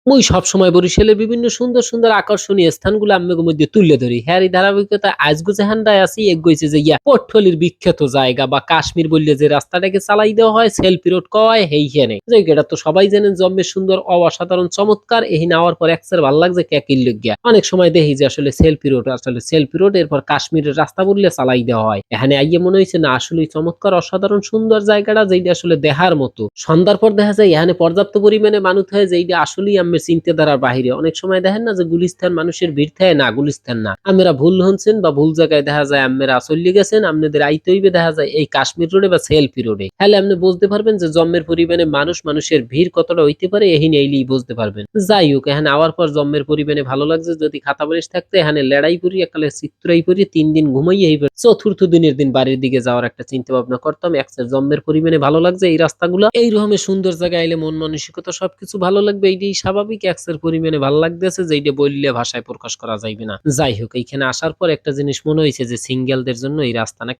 মুই সবসময় বরিশালের বিভিন্ন সুন্দর, সুন্দর আকর্ষণীয় স্থানগুলো আম্মেগো মধ্যে তুলে ধরি। হ্যার এই ধারাবাহিকতায় আইজগো যেহানটায় আছি এগইছে যে পট্টলির বিখ্যাত জায়গা বা কাশ্মীর বললে যে রাস্তাটাকে চালাই দেওয়া হয় সেলফি রোড কওয়ায় হেইখানে। জায়গাটা তো সবাই জানেন জম্মের সুন্দর অসাধারণ চমৎকার এহিন আওয়ার পর একসের ভাল লাগছে ক্যাকির লইগ্যা। অনেক সময় দেখি যে আসলে সেলফি রোড এরপর কাশ্মীরের রাস্তা বললে চালাই দেওয়া হয়। এখানে আইয়ে মনে হইছে না আসলেই চমৎকার অসাধারণ সুন্দর জায়গাটা যেইটা আসলে দেখার মতো। সন্ধ্যার পর দেখা যায় এখানে পর্যাপ্ত পরিমাণে মানুষ হয় যেইটা আসলেই আম্মের চিন্তাধারার বাহিরে। অনেক সময় দেখেন না যে গুলিস্তান মানুষের ভিড় থাকে না, গুলিস্তান না। আম্মেরা ভুল হনছেন বা ভুল জায়গায় দেখা যায় আম্মেরা চইল্লে গেছেন। আপনাদের আইতে হইবে দেখা যায় এই কাশ্মীর রোডে বা সেলফি রোডে। তাহলে আপনি বুঝতে পারবেন যে জম্মের পরিমাণে মানুষের ভিড় কতটা হইতে পারে এহিন আইলেই বুঝতে পারবেন। যাই হোক এখানে আওয়ার পর জম্মের পরিমাণে ভালো লাগছে। যদি খাতা বালিশ থাকতে এখানে লেড়াই করি একালে চিত্রাই করি ৩ দিন ঘুমাইয়া হইবে। চতুর্থ দিনের দিন বাড়ির দিকে যাওয়ার একটা চিন্তা ভাবনা করতাম। একসের জম্মের পরিমাণে ভালো লাগছে এই রাস্তাগুলা। এই রকমের সুন্দর জায়গায় আইলে মন মানসিকতা সবকিছু ভালো লাগবে এইটাই স্বাভাবিক। একসের পরিমাণে ভাল লাগতেছে যেইটা বললে ভাষায় প্রকাশ করা যাইবে না। যাই হোক এইখানে আসার পর একটা জিনিস মনে হইছে যে সিঙ্গেলদের জন্য এই রাস্তা নাকি